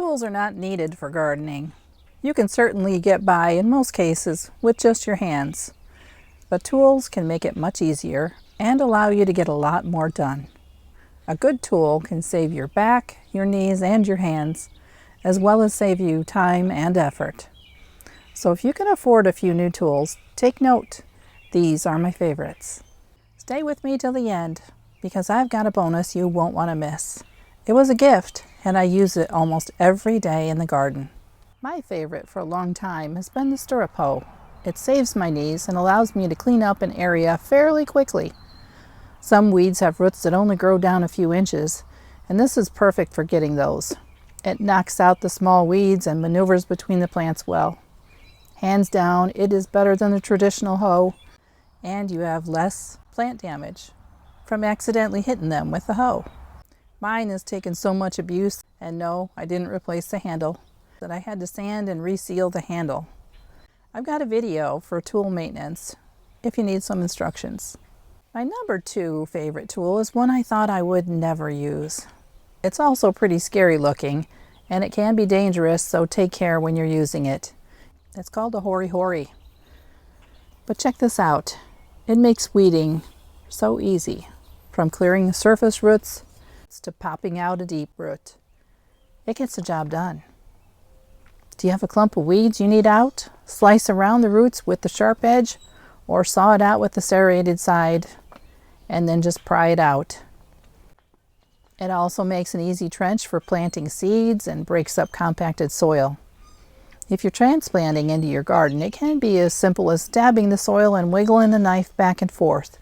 Tools are not needed for gardening. You can certainly get by in most cases with just your hands, but tools can make it much easier and allow you to get a lot more done. A good tool can save your back, your knees, and your hands, as well as save you time and effort. So if you can afford a few new tools, take note. These are my favorites. Stay with me till the end, because I've got a bonus you won't want to miss. It was a gift, and I use it almost every day in the garden. My favorite for a long time has been the Stirrup Hoe. It saves my knees and allows me to clean up an area fairly quickly. Some weeds have roots that only grow down a few inches, and this is perfect for getting those. It knocks out the small weeds and maneuvers between the plants well. Hands down, it is better than the traditional hoe, and you have less plant damage from accidentally hitting them with the hoe. Mine has taken so much abuse, and no, I didn't replace the handle, that I had to sand and reseal the handle. I've got a video for tool maintenance if you need some instructions. My number 2 favorite tool is one I thought I would never use. It's also pretty scary looking, and it can be dangerous, so take care when you're using it. It's called a Hori Hori. But check this out. It makes weeding so easy, from clearing the surface roots to popping out a deep root. It gets the job done. Do you have a clump of weeds you need out? Slice around the roots with the sharp edge, or saw it out with the serrated side, and then just pry it out. It also makes an easy trench for planting seeds and breaks up compacted soil. If you're transplanting into your garden, it can be as simple as dabbing the soil and wiggling the knife back and forth.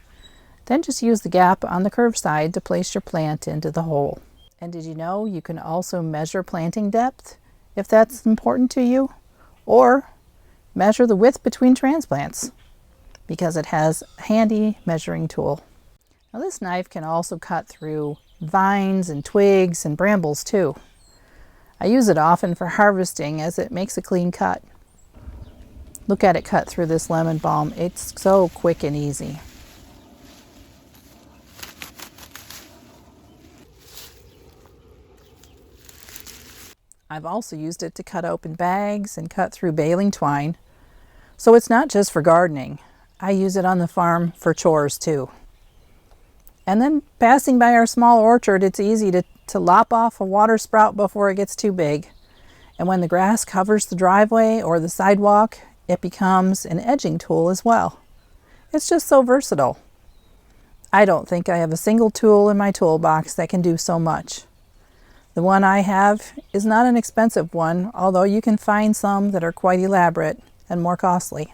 Then just use the gap on the curved side to place your plant into the hole. And did you know you can also measure planting depth if that's important to you? Or measure the width between transplants, because it has a handy measuring tool. Now this knife can also cut through vines and twigs and brambles too. I use it often for harvesting as it makes a clean cut. Look at it cut through this lemon balm. It's so quick and easy. I've also used it to cut open bags and cut through baling twine. So it's not just for gardening. I use it on the farm for chores too. And then passing by our small orchard, it's easy to lop off a water sprout before it gets too big. And when the grass covers the driveway or the sidewalk, it becomes an edging tool as well. It's just so versatile. I don't think I have a single tool in my toolbox that can do so much. The one I have is not an expensive one, although you can find some that are quite elaborate and more costly.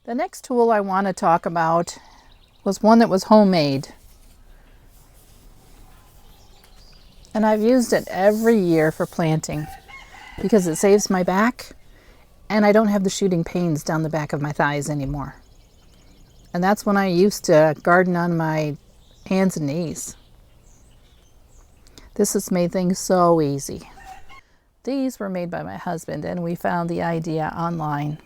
The next tool I want to talk about was one that was homemade. And I've used it every year for planting because it saves my back and I don't have the shooting pains down the back of my thighs anymore. And that's when I used to garden on my hands and knees. This has made things so easy. These were made by my husband and we found the idea online.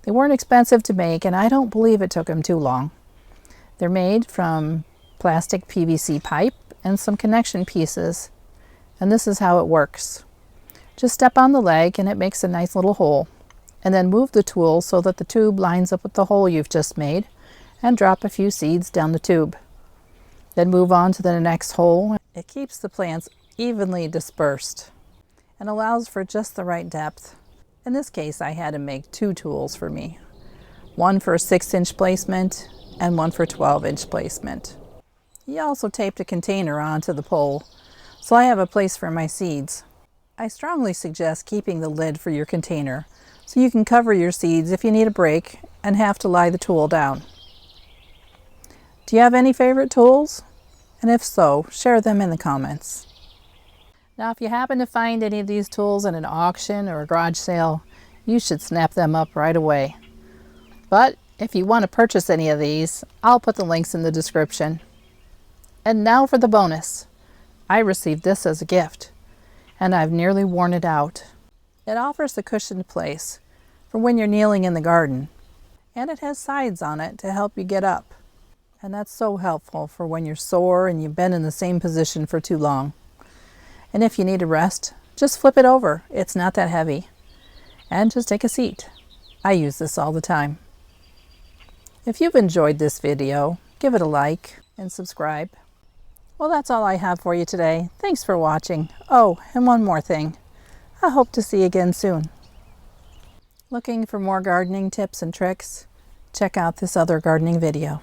They weren't expensive to make and I don't believe it took him too long. They're made from plastic PVC pipe and some connection pieces, and this is how it works. Just step on the leg and it makes a nice little hole, and then move the tool so that the tube lines up with the hole you've just made, and drop a few seeds down the tube. Then move on to the next hole. It keeps the plants evenly dispersed and allows for just the right depth. In this case, I had to make 2 tools for me, one for 6-inch placement and one for 12-inch placement. He also taped a container onto the pole, so I have a place for my seeds. I strongly suggest keeping the lid for your container so you can cover your seeds if you need a break and have to lie the tool down. Do you have any favorite tools? And if so, share them in the comments. Now, if you happen to find any of these tools in an auction or a garage sale, you should snap them up right away. But if you want to purchase any of these, I'll put the links in the description. And now for the bonus. I received this as a gift, and I've nearly worn it out. It offers a cushioned place for when you're kneeling in the garden, and it has sides on it to help you get up. And that's so helpful for when you're sore and you've been in the same position for too long. And if you need a rest, Just flip it over. It's not that heavy. And just take a seat. I use this all the time. If you've enjoyed this video, give it a like and subscribe. Well, that's all I have for you today. Thanks for watching. Oh, and one more thing. I hope to see you again soon. Looking for more gardening tips and tricks? Check out this other gardening video.